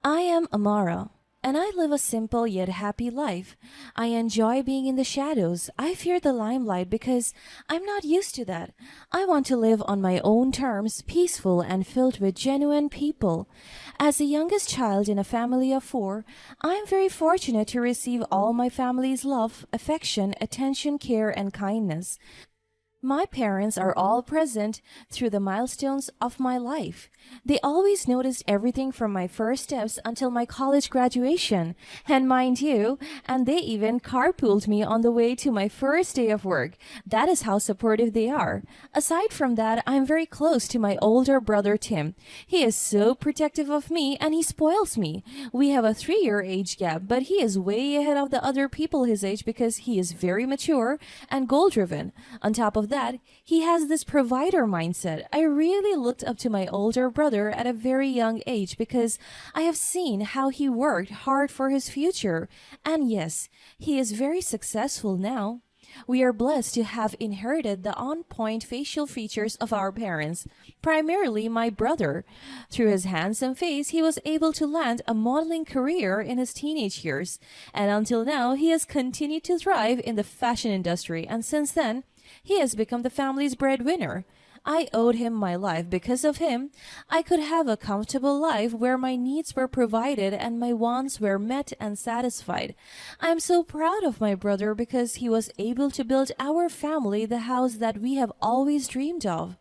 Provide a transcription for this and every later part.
I am Amara, and I live a simple yet happy life. I enjoy being in the shadows. I fear the limelight because I'm not used to that. I want to live on my own terms, peaceful and filled with genuine people. As the youngest child in a family of four, I am very fortunate to receive all my family's love, affection, attention, care, and kindness. My parents are all present through the milestones of my life. They always noticed everything from my first steps until my college graduation. And mind you, and they even carpooled me on the way to my first day of work. That is how supportive they are. Aside from that, I'm very close to my older brother Tim. He is so protective of me and he spoils me. We have a 3-year age gap, but he is way ahead of the other people his age because he is very mature and goal driven. On top of that, he has this provider mindset. I really looked up to my older brother at a very young age because I have seen how he worked hard for his future. And yes, he is very successful now. We are blessed to have inherited the on point facial features of our parents, primarily my brother. Through his handsome face, he was able to land a modeling career in his teenage years, and until now, he has continued to thrive in the fashion industry, and since then, he has become the family's breadwinner. I owed him my life. Because of him, I could have a comfortable life where my needs were provided and my wants were met and satisfied. I am so proud of my brother because he was able to build our family the house that we have always dreamed of.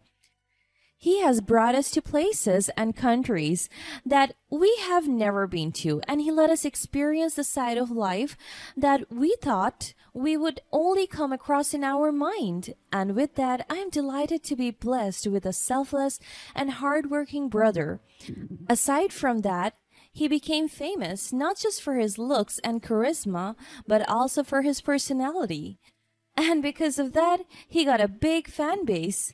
He has brought us to places and countries that we have never been to, and he let us experience the side of life that we thought we would only come across in our mind. And with that, I am delighted to be blessed with a selfless and hardworking brother. Aside from that, he became famous not just for his looks and charisma, but also for his personality. And because of that, he got a big fan base.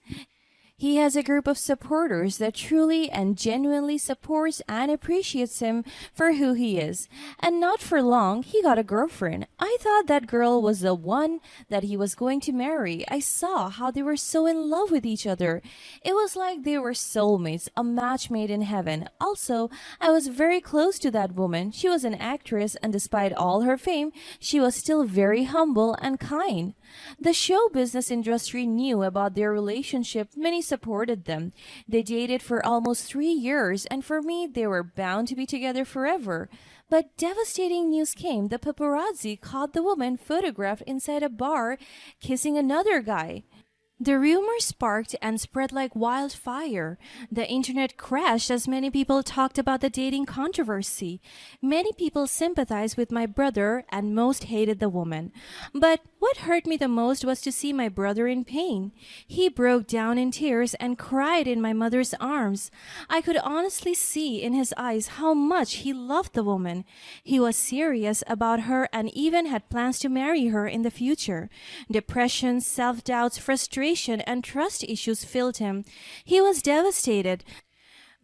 He has a group of supporters that truly and genuinely supports and appreciates him for who he is. And not for long, he got a girlfriend. I thought that girl was the one that he was going to marry. I saw how they were so in love with each other. It was like they were soulmates, a match made in heaven. Also, I was very close to that woman. She was an actress, and despite all her fame, she was still very humble and kind. The show business industry knew about their relationship. Many supported them. They dated for almost 3 years, and for me, they were bound to be together forever. But devastating news came. The paparazzi caught the woman photographed inside a bar kissing another guy. The rumor sparked and spread like wildfire. The internet crashed as many people talked about the dating controversy. Many people sympathized with my brother and most hated the woman. But what hurt me the most was to see my brother in pain. He broke down in tears and cried in my mother's arms. I could honestly see in his eyes how much he loved the woman. He was serious about her and even had plans to marry her in the future. Depression, self-doubts, frustration, and trust issues filled him. He was devastated,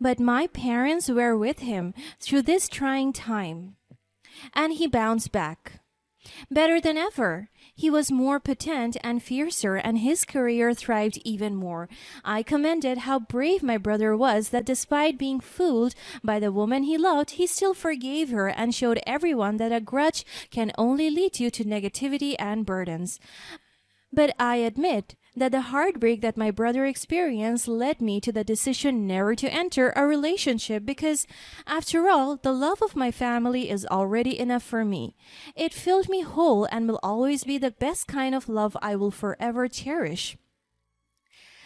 but my parents were with him through this trying time. And he bounced back. Better than ever. He was more potent and fiercer, and his career thrived even more. I commended how brave my brother was that despite being fooled by the woman he loved, he still forgave her and showed everyone that a grudge can only lead you to negativity and burdens. But I admit that the heartbreak that my brother experienced led me to the decision never to enter a relationship because, after all, the love of my family is already enough for me. It filled me whole and will always be the best kind of love I will forever cherish.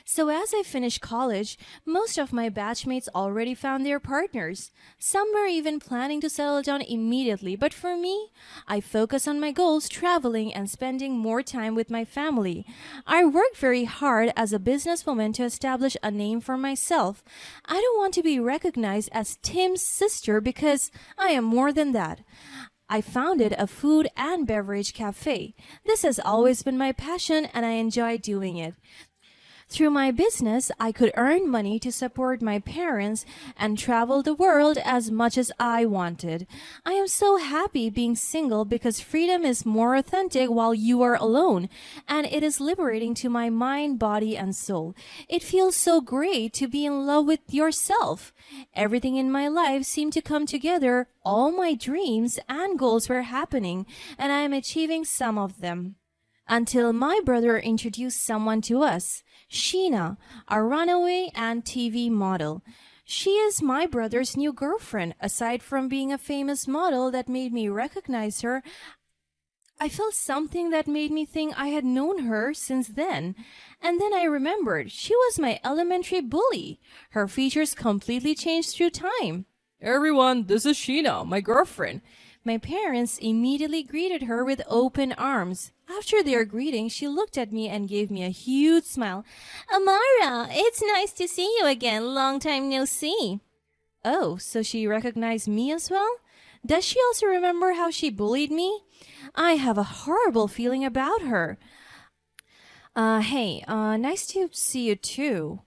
So as I finished college, most of my batchmates already found their partners. Some were even planning to settle down immediately, but for me, I focus on my goals, traveling and spending more time with my family. I worked very hard as a businesswoman to establish a name for myself. I don't want to be recognized as Tim's sister because I am more than that. I founded a food and beverage cafe. This has always been my passion and I enjoy doing it. Through my business, I could earn money to support my parents and travel the world as much as I wanted. I am so happy being single because freedom is more authentic while you are alone, and it is liberating to my mind, body, and soul. It feels so great to be in love with yourself. Everything in my life seemed to come together. All my dreams and goals were happening, and I am achieving some of them. Until my brother introduced someone to us, Sheena, a runaway and TV model. She is my brother's new girlfriend. Aside from being a famous model that made me recognize her, I felt something that made me think I had known her since then. And then I remembered she was my elementary bully. Her features completely changed through time. "Everyone, this is Sheena, my girlfriend." My parents immediately greeted her with open arms. After their greeting, she looked at me and gave me a huge smile. "Amara, it's nice to see you again. Long time no see." Oh, so she recognized me as well? Does she also remember how she bullied me? I have a horrible feeling about her. Hey, nice to see you too.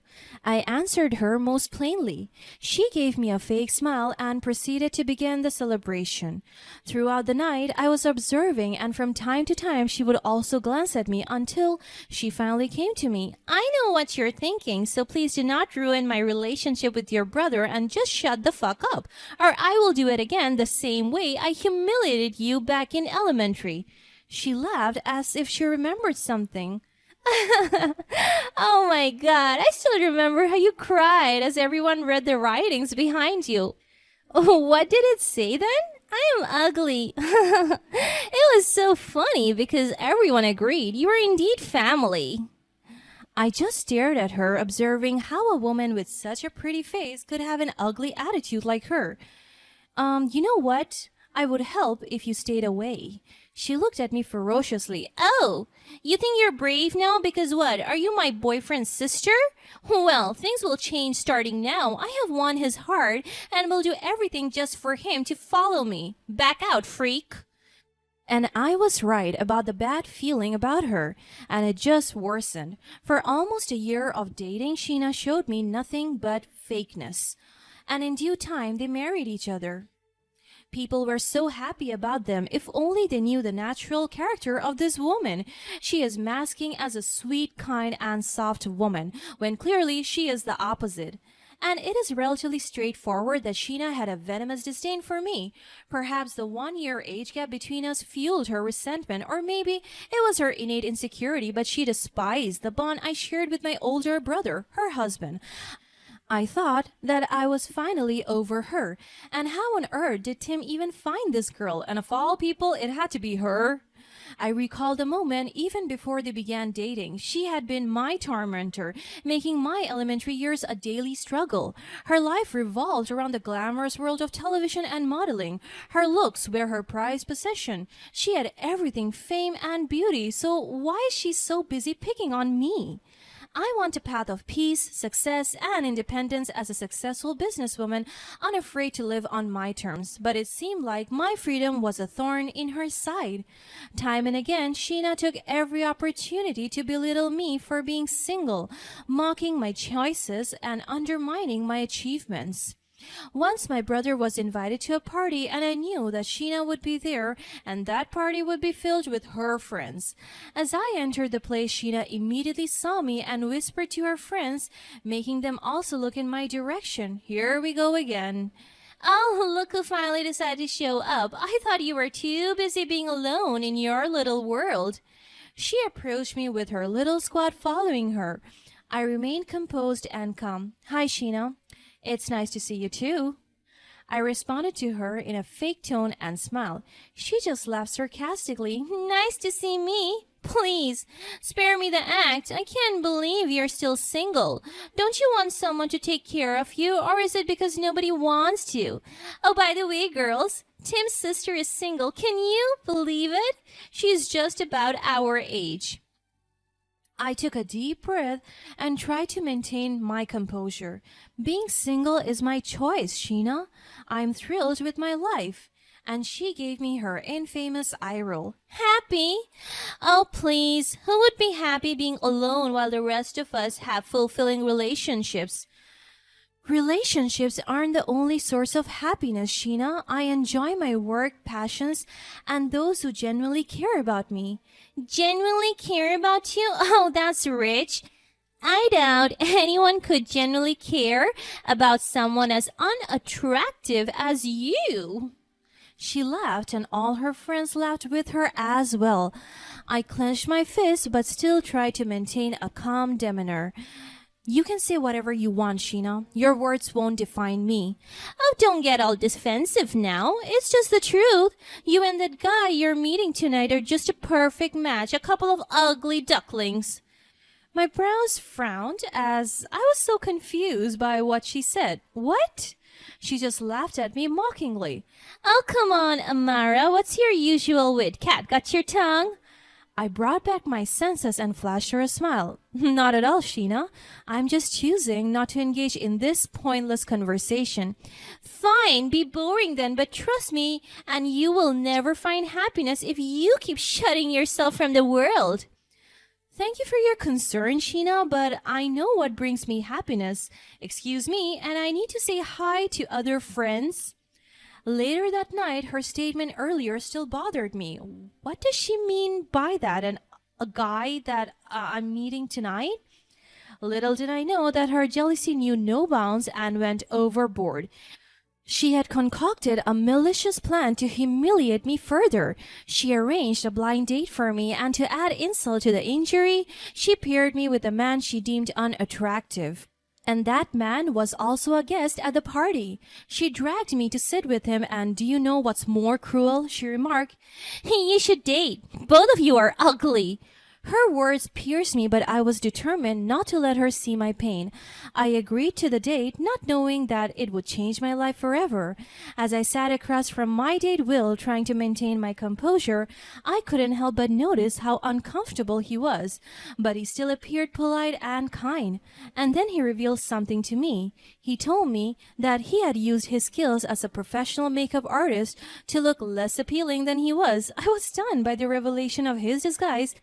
I answered her most plainly. She gave me a fake smile and proceeded to begin the celebration. Throughout the night, I was observing, and from time to time she would also glance at me until she finally came to me. "I know what you're thinking, so please do not ruin my relationship with your brother and just shut the fuck up, or I will do it again the same way I humiliated you back in elementary." She laughed as if she remembered something. "Oh my god, I still remember how you cried as everyone read the writings behind you." "Oh, what did it say then?" "I am ugly." It was so funny because everyone agreed you were indeed family. I just stared at her, observing how a woman with such a pretty face could have an ugly attitude like her. You know what? I would help if you stayed away." She looked at me ferociously. "Oh, you think you're brave now because what? Are you my boyfriend's sister? Well, things will change starting now. I have won his heart and will do everything just for him to follow me. Back out, freak." And I was right about the bad feeling about her, and it just worsened. For almost a year of dating, Sheena showed me nothing but fakeness. And in due time, they married each other. People were so happy about them. If only they knew the natural character of this woman. She is masking as a sweet, kind, and soft woman, when clearly she is the opposite. And it is relatively straightforward that Sheena had a venomous disdain for me. Perhaps the 1-year age gap between us fueled her resentment, or maybe it was her innate insecurity, but she despised the bond I shared with my older brother, her husband. I thought that I was finally over her. And how on earth did Tim even find this girl? And of all people, it had to be her. I recalled the moment even before they began dating. She had been my tormentor, making my elementary years a daily struggle. Her life revolved around the glamorous world of television and modeling. Her looks were her prized possession. She had everything, fame and beauty, so why is she so busy picking on me? I want a path of peace, success, and independence as a successful businesswoman, unafraid to live on my terms. But it seemed like my freedom was a thorn in her side. Time and again, Sheena took every opportunity to belittle me for being single, mocking my choices and undermining my achievements. Once my brother was invited to a party, and I knew that Sheena would be there, and that party would be filled with her friends. As I entered the place, Sheena immediately saw me and whispered to her friends, making them also look in my direction. Here we go again. "Oh, look who finally decided to show up. I thought you were too busy being alone in your little world." She approached me with her little squad following her. I remained composed and calm. "Hi, Sheena. It's nice to see you too." I responded to her in a fake tone and smiled. She just laughed sarcastically. "Nice to see me. Please, spare me the act. I can't believe you're still single. Don't you want someone to take care of you, or is it because nobody wants to? Oh, by the way, girls, Tim's sister is single. Can you believe it? She's just about our age." I took a deep breath and tried to maintain my composure. "Being single is my choice, Sheena. I'm thrilled with my life. and she gave me her infamous eye roll. Happy? Oh, please. Who would be happy being alone while the rest of us have fulfilling relationships? Relationships aren't the only source of happiness, Sheena. I enjoy my work, passions, and those who genuinely care about me. Genuinely care about you? Oh, that's rich. I doubt anyone could genuinely care about someone as unattractive as you. She laughed, and all her friends laughed with her as well. I clenched my fist, but still tried to maintain a calm demeanor. You can say whatever you want, Sheena. Your words won't define me. Oh, don't get all defensive now. It's just the truth. You and that guy you're meeting tonight are just a perfect match, a couple of ugly ducklings. My brows frowned as I was so confused by what she said. What? She just laughed at me mockingly. Oh, come on, Amara. What's your usual wit? Cat got your tongue? I brought back my senses and flashed her a smile. Not at all, Sheena. I'm just choosing not to engage in this pointless conversation. Fine, be boring then, but trust me, and you will never find happiness if you keep shutting yourself from the world. Thank you for your concern, Sheena, but I know what brings me happiness. Excuse me, and I need to say hi to other friends. Later that night, her statement earlier still bothered me. What does she mean by that? And a guy that I'm meeting tonight? Little did I know that her jealousy knew no bounds and went overboard. She had concocted a malicious plan to humiliate me further. She arranged a blind date for me, and to add insult to the injury, she paired me with a man she deemed unattractive. And that man was also a guest at the party. She dragged me to sit with him, and do you know what's more cruel? She remarked, You should date. Both of you are ugly. Her words pierced me, but I was determined not to let her see my pain. I agreed to the date, not knowing that it would change my life forever. As I sat across from my date Will, trying to maintain my composure, I couldn't help but notice how uncomfortable he was. But he still appeared polite and kind. And then he revealed something to me. He told me that he had used his skills as a professional makeup artist to look less appealing than he was. I was stunned by the revelation of his disguise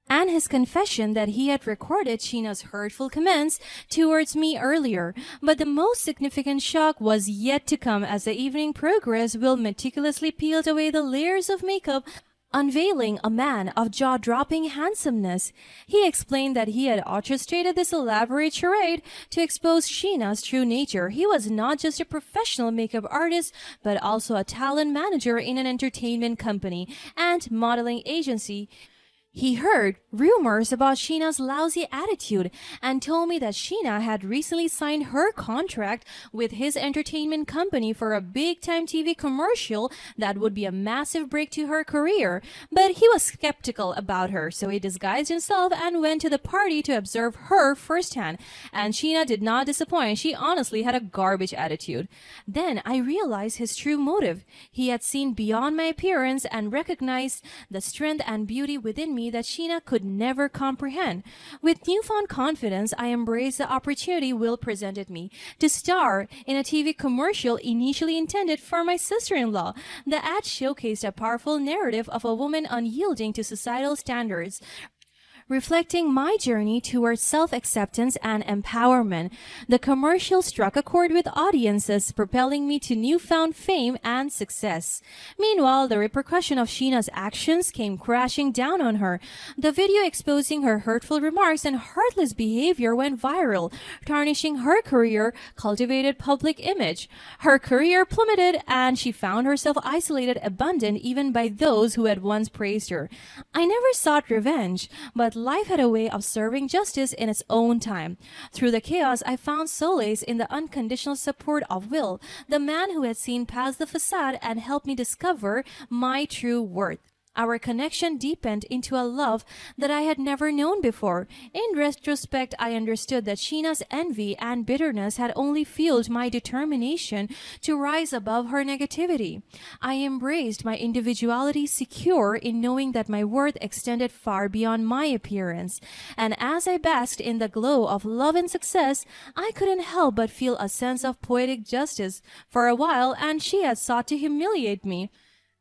and his confession that he had recorded Sheena's hurtful comments towards me earlier. But the most significant shock was yet to come. As the evening progressed, Will meticulously peeled away the layers of makeup, unveiling a man of jaw-dropping handsomeness. He explained that he had orchestrated this elaborate charade to expose Sheena's true nature. He was not just a professional makeup artist, but also a talent manager in an entertainment company and modeling agency. He heard rumors about Sheena's lousy attitude and told me that Sheena had recently signed her contract with his entertainment company for a big-time TV commercial that would be a massive break to her career. But he was skeptical about her, so he disguised himself and went to the party to observe her firsthand. And Sheena did not disappoint. She honestly had a garbage attitude. Then I realized his true motive. He had seen beyond my appearance and recognized the strength and beauty within me that Sheena could never comprehend. With newfound confidence, I embraced the opportunity Will presented me to star in a TV commercial initially intended for my sister-in-law. The ad showcased a powerful narrative of a woman unyielding to societal standards, reflecting my journey towards self-acceptance and empowerment. The commercial struck a chord with audiences, propelling me to newfound fame and success. Meanwhile, the repercussion of Sheena's actions came crashing down on her. The video exposing her hurtful remarks and heartless behavior went viral, tarnishing her career, cultivated public image. Her career plummeted, and she found herself isolated, abandoned even by those who had once praised her. I never sought revenge, but life had a way of serving justice in its own time. Through the chaos, I found solace in the unconditional support of Will, the man who had seen past the facade and helped me discover my true worth. Our connection deepened into a love that I had never known before. In retrospect, I understood that Sheena's envy and bitterness had only fueled my determination to rise above her negativity. I embraced my individuality, secure in knowing that my worth extended far beyond my appearance. And as I basked in the glow of love and success, I couldn't help but feel a sense of poetic justice. For a while, and she had sought to humiliate me.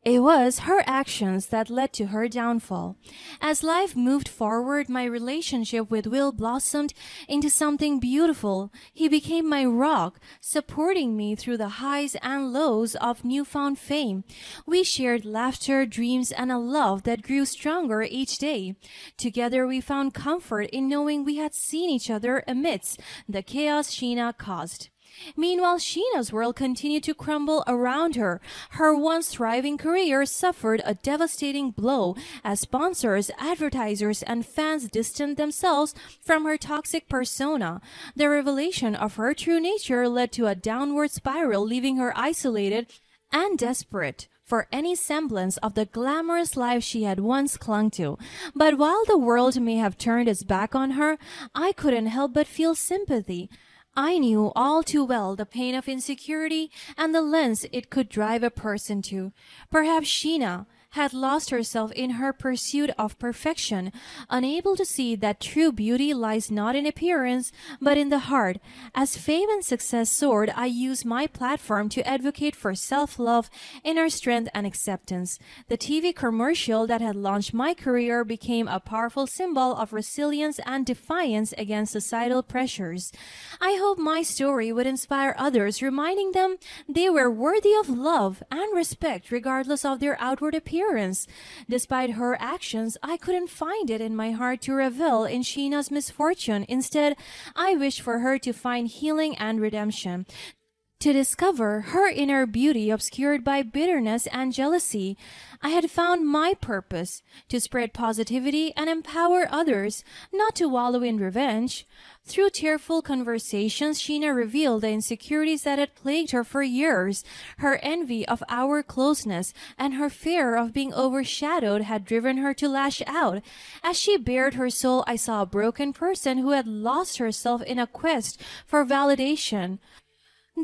It was her actions that led to her downfall. As life moved forward, my relationship with Will blossomed into something beautiful. He became my rock, supporting me through the highs and lows of newfound fame. We shared laughter, dreams, and a love that grew stronger each day. Together, we found comfort in knowing we had seen each other amidst the chaos Sheena caused. Meanwhile, Sheena's world continued to crumble around her. Her once thriving career suffered a devastating blow as sponsors, advertisers, and fans distanced themselves from her toxic persona. The revelation of her true nature led to a downward spiral, leaving her isolated and desperate for any semblance of the glamorous life she had once clung to. But while the world may have turned its back on her, I couldn't help but feel sympathy. I knew all too well the pain of insecurity and the lengths it could drive a person to. Perhaps Sheena had lost herself in her pursuit of perfection, unable to see that true beauty lies not in appearance, but in the heart. As fame and success soared, I used my platform to advocate for self-love, inner strength, and acceptance. The TV commercial that had launched my career became a powerful symbol of resilience and defiance against societal pressures. I hope my story would inspire others, reminding them they were worthy of love and respect regardless of their outward appearance. Despite her actions, I couldn't find it in my heart to revel in Sheena's misfortune. Instead, I wished for her to find healing and redemption, to discover her inner beauty obscured by bitterness and jealousy. I had found my purpose, to spread positivity and empower others, not to wallow in revenge. Through tearful conversations, Sheena revealed the insecurities that had plagued her for years. Her envy of our closeness and her fear of being overshadowed had driven her to lash out. As she bared her soul, I saw a broken person who had lost herself in a quest for validation.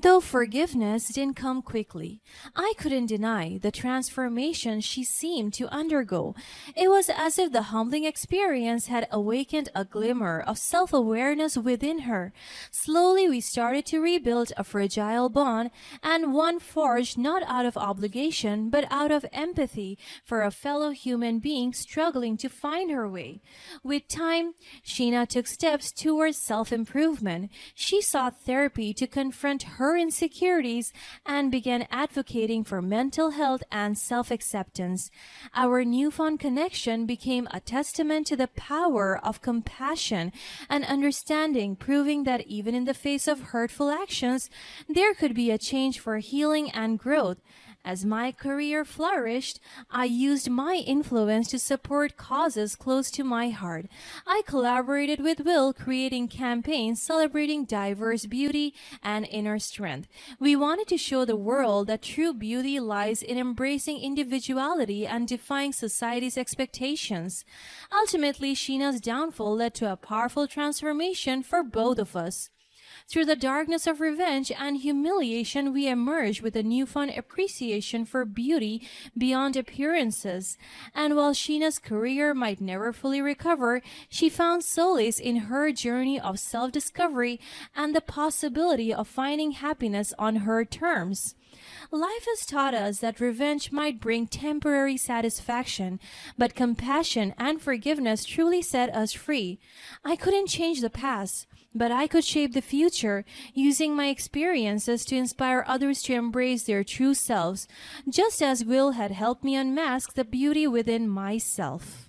Though forgiveness didn't come quickly, I couldn't deny the transformation she seemed to undergo. It was as if the humbling experience had awakened a glimmer of self-awareness within her. Slowly, we started to rebuild a fragile bond, and one forged not out of obligation, but out of empathy for a fellow human being struggling to find her way. With time, Sheena took steps towards self-improvement. She sought therapy to confront her insecurities and began advocating for mental health and self-acceptance. Our newfound connection became a testament to the power of compassion and understanding, proving that even in the face of hurtful actions, there could be a change for healing and growth. As my career flourished, I used my influence to support causes close to my heart. I collaborated with Will, creating campaigns celebrating diverse beauty and inner strength. We wanted to show the world that true beauty lies in embracing individuality and defying society's expectations. Ultimately, Sheena's downfall led to a powerful transformation for both of us. Through the darkness of revenge and humiliation, we emerge with a newfound appreciation for beauty beyond appearances. And while Sheena's career might never fully recover, she found solace in her journey of self-discovery and the possibility of finding happiness on her terms. Life has taught us that revenge might bring temporary satisfaction, but compassion and forgiveness truly set us free. I couldn't change the past, but I could shape the future, using my experiences to inspire others to embrace their true selves, just as Will had helped me unmask the beauty within myself.